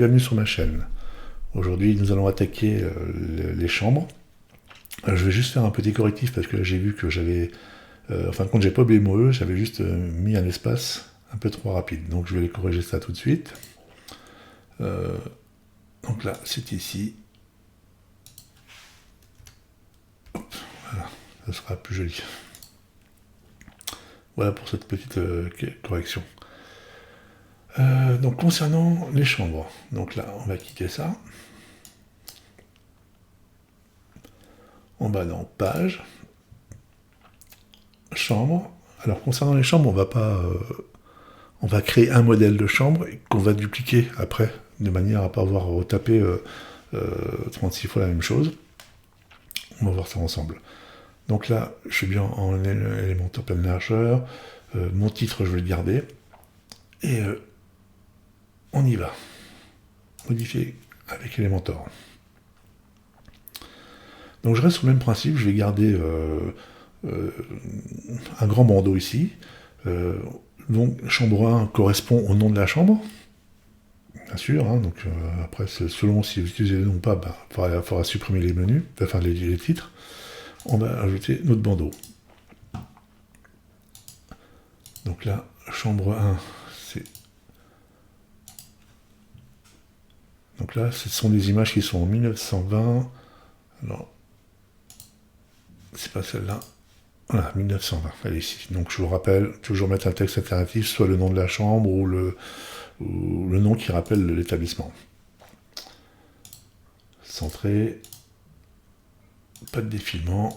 bienvenue sur ma chaîne. Aujourd'hui, nous allons attaquer les chambres. Je vais juste faire un petit correctif parce que j'ai vu que j'avais... en fin de compte, j'ai pas oublié le mot E, j'avais juste mis un espace un peu trop rapide. Donc je vais corriger ça tout de suite. Donc là, c'est ici. Hop, voilà, ça sera plus joli. Voilà pour cette petite correction. Donc concernant les chambres, donc là on va quitter ça. On va dans page, chambre. Alors concernant les chambres, on va créer un modèle de chambre qu'on va dupliquer après, de manière à ne pas avoir retapé 36 fois la même chose. On va voir ça ensemble. Donc là, je suis bien en Elementor pleine largeur. Mon titre, je vais le garder. Et on y va. Modifier avec Elementor. Donc je reste sur le même principe, je vais garder un grand bandeau ici. Donc chambre 1 correspond au nom de la chambre, bien sûr, hein, donc après selon si vous utilisez le nom ou pas, il faudra supprimer les menus, enfin les titres. On va ajouter notre bandeau. Donc là, chambre 1, c'est... Donc là, ce sont des images qui sont en 1920. Alors, c'est pas celle-là. Voilà, 1920, elle est ici. Donc je vous rappelle, toujours mettre un texte alternatif, soit le nom de la chambre ou le nom qui rappelle l'établissement. Centré, pas de défilement,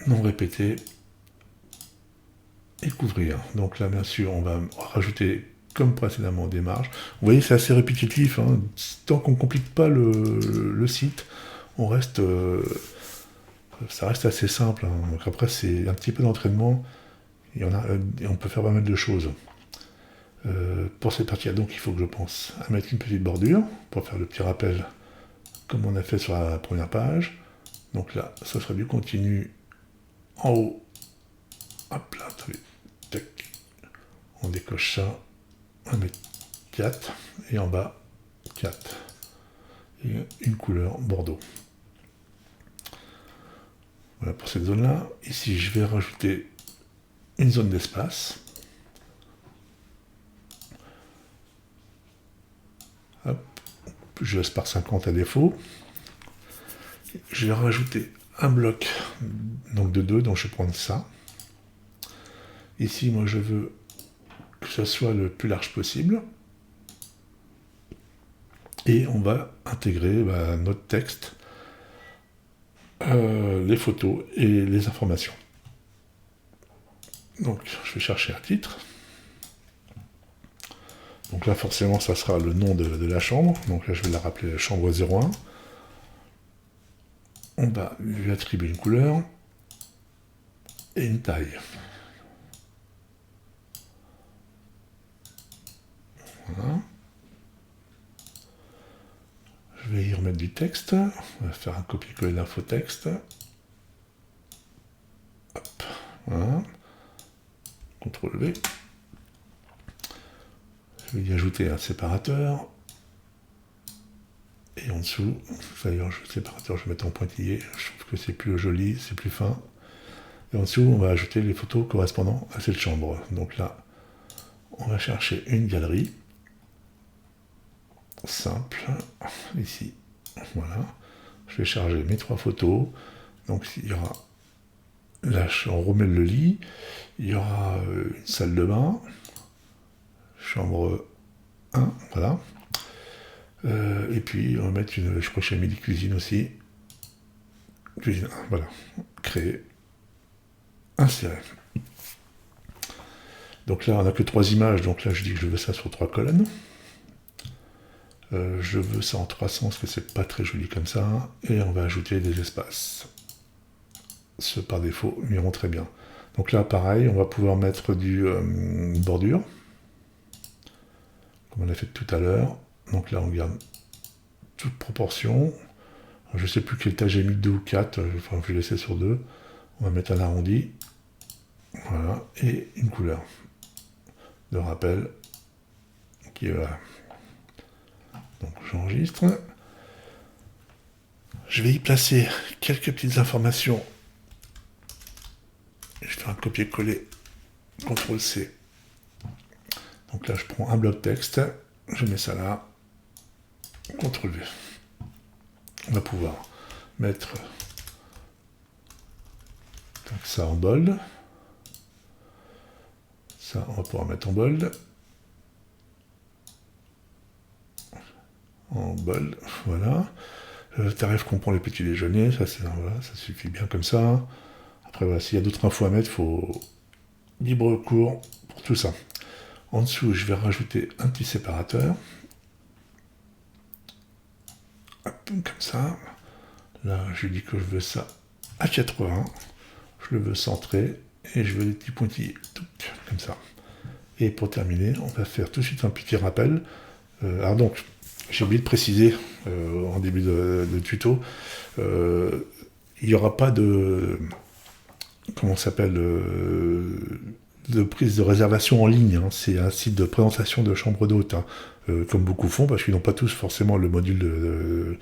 non répété, et couvrir. Donc là, bien sûr, on va rajouter, comme précédemment, des marges. Vous voyez, c'est assez répétitif. Hein. Tant qu'on ne complique pas le site, on reste... ça reste assez simple. Hein. Donc après, c'est un petit peu d'entraînement. Et on peut faire pas mal de choses. Pour cette partie-là, donc, il faut que je pense à mettre une petite bordure pour faire le petit rappel comme on a fait sur la première page. Donc là, ça sera du continu en haut. Hop là, tac. On décoche ça. On va mettre 4. Et en bas, 4. Et une couleur bordeaux. Voilà pour cette zone-là. Ici, je vais rajouter une zone d'espace. Hop. Je laisse par 50 à défaut. Je vais rajouter un bloc donc de 2, donc je vais prendre ça. Ici, moi, je veux que ce soit le plus large possible. Et on va intégrer notre texte, les photos et les informations. Donc, je vais chercher un titre. Donc là, forcément, ça sera le nom de la chambre. Donc là, je vais la rappeler chambre 01. On va lui attribuer une couleur et une taille. Voilà. Je vais y remettre du texte. On va faire un copier-coller d'infotexte. Hop. Voilà. CTRL V. Je vais y ajouter un séparateur. Et en dessous, d'ailleurs, le séparateur, je vais mettre en pointillé. Je trouve que c'est plus joli, c'est plus fin. Et en dessous, on va ajouter les photos correspondant à cette chambre. Donc là, on va chercher une galerie. Simple. Ici. Voilà. Je vais charger mes 3 photos. Donc il y aura là, on remet le lit. Il y aura une salle de bain. Chambre 1. Voilà. Et puis on va mettre une, je crois que j'ai mis des cuisines aussi. Cuisine 1, voilà. Créer. Insérer. Donc là, on n'a que 3 images, donc là je dis que je veux ça sur 3 colonnes. Je veux ça en 300 parce que c'est pas très joli comme ça. Et on va ajouter des espaces. Ce par défaut m'iront très bien. Donc là, pareil, on va pouvoir mettre une bordure. Comme on a fait tout à l'heure. Donc là, on garde toute proportion. Je ne sais plus quelle taille j'ai mis, 2 ou 4. Enfin, je vais laisser sur 2. On va mettre un arrondi. Voilà. Et une couleur de rappel qui est là. Donc j'enregistre. Je vais y placer quelques petites informations. Je fais un copier-coller, CTRL-C. Donc là, je prends un bloc texte, je mets ça là, CTRL-V. On va pouvoir mettre ça en bold. Ça, on va pouvoir mettre en bold. En bold, voilà. Le tarif comprend les petits déjeuners, ça, voilà, ça suffit bien comme ça. Après, voilà, s'il y a d'autres infos à mettre, il faut libre cours pour tout ça. En dessous, je vais rajouter un petit séparateur. Hop, comme ça. Là, je dis que je veux ça à 80. Je le veux centré. Et je veux des petits pointillés. Comme ça. Et pour terminer, on va faire tout de suite un petit rappel. Alors donc, j'ai oublié de préciser en début de tuto, il n'y aura pas de... Comment ça s'appelle de prise de réservation en ligne. Hein. C'est un site de présentation de chambre d'hôte, hein, comme beaucoup font, parce qu'ils n'ont pas tous forcément le module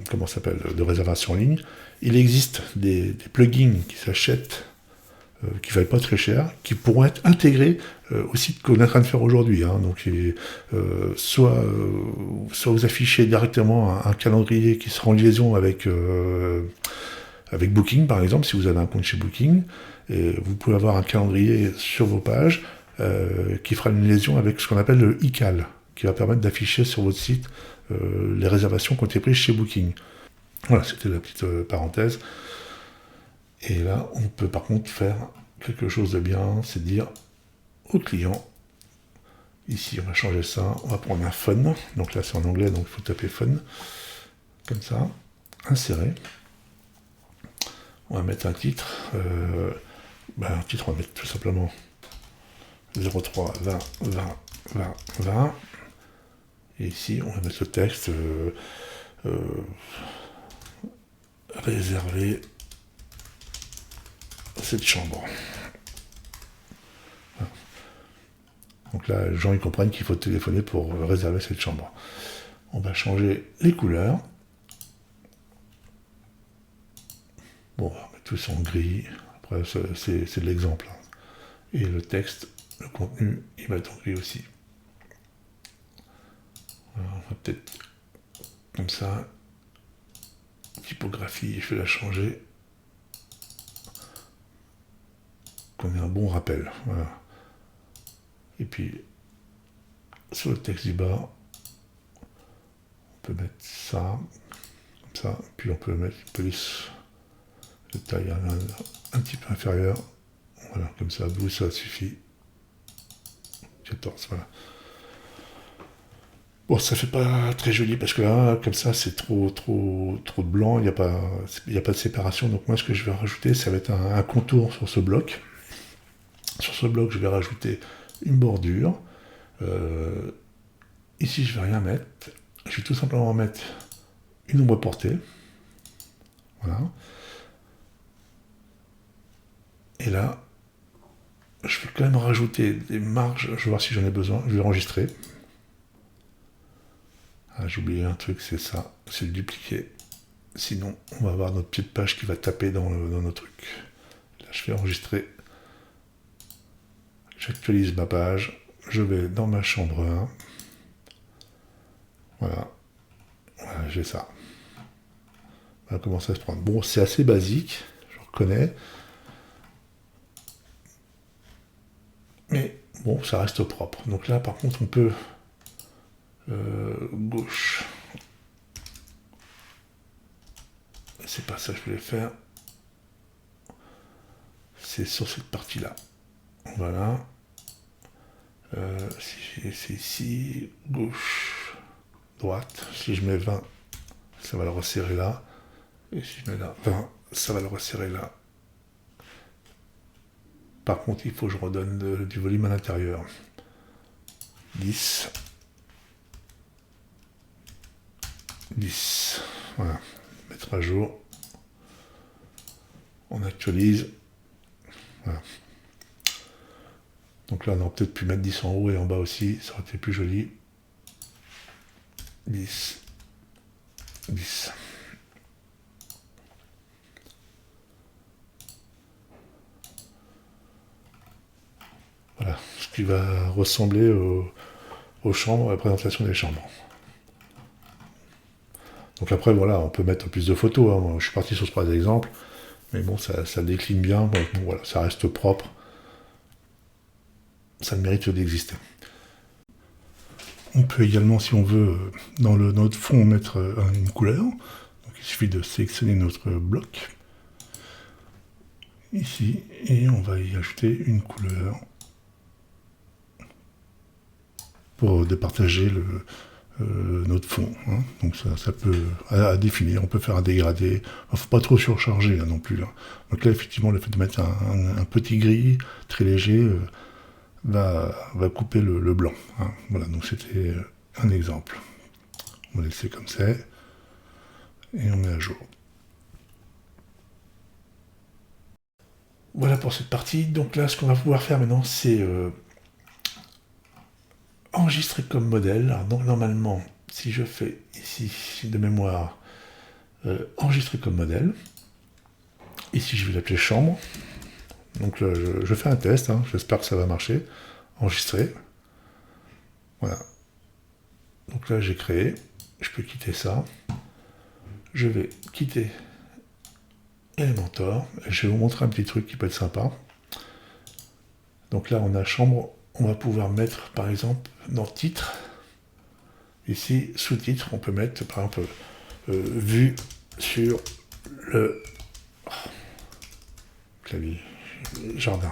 comment ça s'appelle, de réservation en ligne. Il existe des plugins qui s'achètent, qui ne valent pas très cher, qui pourront être intégrés au site qu'on est en train de faire aujourd'hui. Hein. Donc, soit vous affichez directement un calendrier qui sera en liaison avec Booking, par exemple, si vous avez un compte chez Booking, et vous pouvez avoir un calendrier sur vos pages qui fera une liaison avec ce qu'on appelle le iCal, qui va permettre d'afficher sur votre site les réservations qui ont été prises chez Booking. Voilà, c'était la petite parenthèse. Et là, on peut par contre faire quelque chose de bien, c'est dire au client, ici on va changer ça, on va prendre un phone, donc là c'est en anglais, donc il faut taper phone, comme ça, insérer. On va mettre un titre, un titre on va mettre tout simplement 03 20 20 20 20, et ici on va mettre le texte réservé cette chambre. Voilà. Donc là, les gens ils comprennent qu'il faut téléphoner pour réserver cette chambre. On va changer les couleurs. Bon, on va mettre tout ça en gris. Après, c'est de l'exemple. Et le texte, le contenu, il va être en gris aussi. Alors, on va peut-être comme ça. Typographie, je vais la changer. Qu'on ait un bon rappel. Voilà. Et puis, sur le texte du bas, on peut mettre ça, comme ça. Puis on peut mettre une police de taille un petit peu inférieure. Voilà, comme ça, vous, ça suffit. 14, voilà. Bon, ça fait pas très joli parce que là, comme ça, c'est trop de blanc, il n'y a pas de séparation. Donc moi, ce que je vais rajouter, ça va être un contour sur ce bloc. Sur ce bloc, je vais rajouter une bordure. Ici, je vais rien mettre. Je vais tout simplement mettre une ombre portée. Voilà. Et là, je vais quand même rajouter des marges. Je vais voir si j'en ai besoin. Je vais enregistrer. Ah, j'ai oublié un truc, c'est ça. C'est le dupliquer. Sinon, on va avoir notre petite page qui va taper dans nos trucs. Là, je vais enregistrer. J'actualise ma page. Je vais dans ma chambre 1. Voilà. Voilà, j'ai ça. On va commencer à se prendre. Bon, c'est assez basique, je reconnais. Mais bon, ça reste propre. Donc là, par contre, on peut... gauche. C'est pas ça que je voulais faire. C'est sur cette partie-là. Voilà. Si c'est ici, gauche, droite. Si je mets 20, ça va le resserrer là. Et si je mets là 20, ça va le resserrer là. Par contre, il faut que je redonne du volume à l'intérieur. 10. 10. Voilà. Mettre à jour. On actualise. Voilà. Donc là, on aurait peut-être pu mettre 10 en haut et en bas aussi. Ça aurait été plus joli. 10, 10. Voilà, ce qui va ressembler aux chambres, à la présentation des chambres. Donc après, voilà, on peut mettre plus de photos. Hein. Je suis parti sur ce premier exemple, mais bon, ça décline bien. Bon, voilà, ça reste propre. Ça mérite d'exister. On peut également, si on veut, dans notre fond, mettre une couleur. Donc, il suffit de sélectionner notre bloc, ici, et on va y ajouter une couleur pour départager notre fond. Hein. Donc ça peut à définir, on peut faire un dégradé. Il ne faut pas trop surcharger là, non plus. Là. Donc là, effectivement, le fait de mettre un petit gris très léger va couper le blanc. Hein. Voilà, donc c'était un exemple. On va laisser comme ça et on met à jour. Voilà pour cette partie. Donc là, ce qu'on va pouvoir faire maintenant, c'est enregistrer comme modèle. Alors, donc normalement, si je fais ici de mémoire enregistrer comme modèle, ici je vais l'appeler chambre. Donc là, je fais un test, hein, j'espère que ça va marcher. Enregistrer. Voilà. Donc là j'ai créé, je peux quitter ça. Je vais quitter Elementor. Je vais vous montrer un petit truc qui peut être sympa. Donc là on a chambre, on va pouvoir mettre par exemple dans titre. Ici, sous-titre, on peut mettre par exemple vue sur le clavier jardin.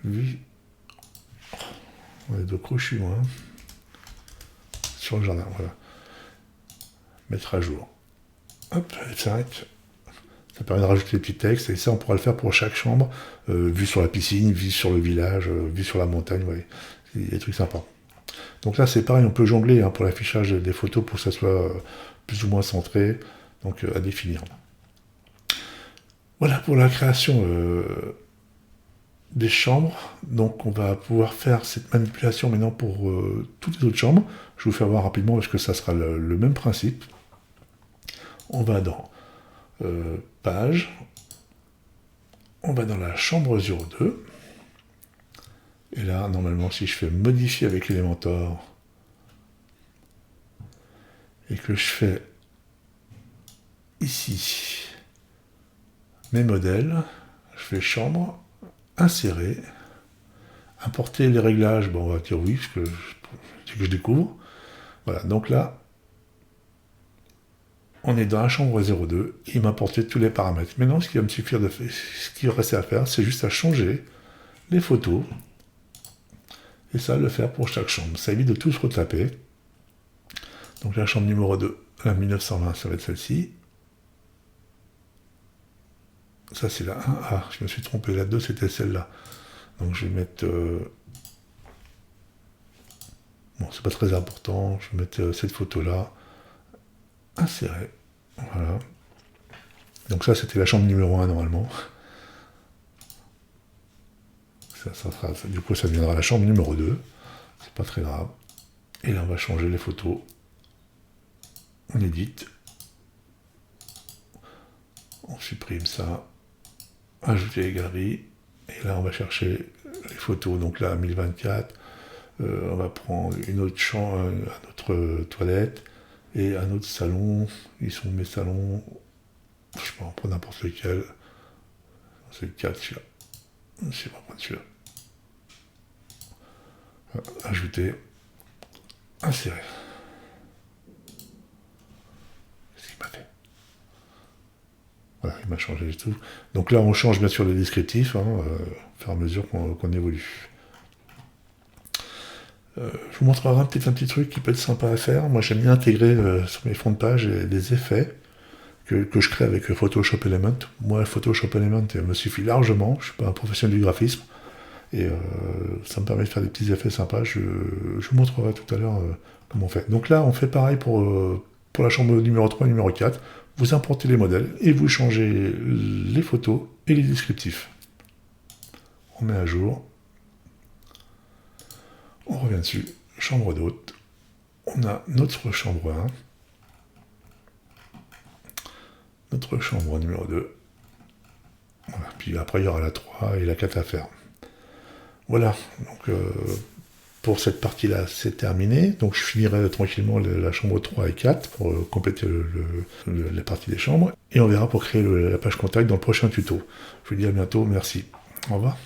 Vue. On est de crochu, hein. Sur le jardin, voilà. Mettre à jour. Hop, elle s'arrête. Ça permet de rajouter des petits textes, et ça on pourra le faire pour chaque chambre. Vue sur la piscine, vue sur le village, vue sur la montagne, ouais. C'est des trucs sympas. Donc là c'est pareil, on peut jongler hein, pour l'affichage des photos pour que ça soit plus ou moins centré, donc à définir. Voilà pour la création des chambres. Donc on va pouvoir faire cette manipulation maintenant pour toutes les autres chambres. Je vais vous faire voir rapidement parce que ça sera le même principe. On va dans page, on va dans la chambre 02. Et là, normalement, si je fais modifier avec Elementor et que je fais ici mes modèles, je fais chambre, insérer, importer les réglages, bon on va dire oui, parce que c'est que je découvre. Voilà, donc là, on est dans la chambre 02, et il m'a apporté tous les paramètres. Maintenant, ce qui va me suffire de faire, ce qui reste à faire, c'est juste à changer les photos, et ça, le faire pour chaque chambre. Ça évite de tout se retaper. Donc la chambre numéro 2, la 1920, ça va être celle-ci. Ça, c'est la 1. Ah, je me suis trompé, la 2, c'était celle-là. Donc je vais mettre... Bon, c'est pas très important. Je vais mettre cette photo-là. Insérer. Voilà. Donc ça, c'était la chambre numéro 1, normalement. Du coup, ça deviendra la chambre numéro 2. C'est pas très grave. Et là, on va changer les photos. On édite. On supprime ça. Ajouter les galeries. Et là, on va chercher les photos. Donc là, 1024. On va prendre une autre chambre, un autre toilette. Et un autre salon. Ils sont mes salons. Je sais pas, on prend n'importe lequel. C'est le 4, celui-là. Je sais pas prendre celui-là. Ajouter. Insérer. Qu'est-ce qu'il m'a fait? Voilà, il m'a changé tout. Donc là, on change bien sûr le descriptif, hein, au fur et à mesure qu'on évolue. Je vous montrerai peut-être un petit truc qui peut être sympa à faire. Moi, j'aime bien intégrer sur mes fonds de page des effets que je crée avec Photoshop Element. Moi, Photoshop Element me suffit largement. Je ne suis pas un professionnel du graphisme. Et ça me permet de faire des petits effets sympas. Je vous montrerai tout à l'heure comment on fait. Donc là, on fait pareil pour la chambre numéro 3 et numéro 4. Vous importez les modèles et vous changez les photos et les descriptifs. On met à jour. On revient dessus. Chambre d'hôte. on a notre chambre 1, notre chambre numéro 2. Voilà. Puis après, il y aura la 3 et la 4 à faire. Voilà, donc pour cette partie-là, c'est terminé. Donc je finirai tranquillement la chambre 3 et 4 pour compléter la partie des chambres. Et on verra pour créer la page contact dans le prochain tuto. Je vous dis à bientôt, merci. Au revoir.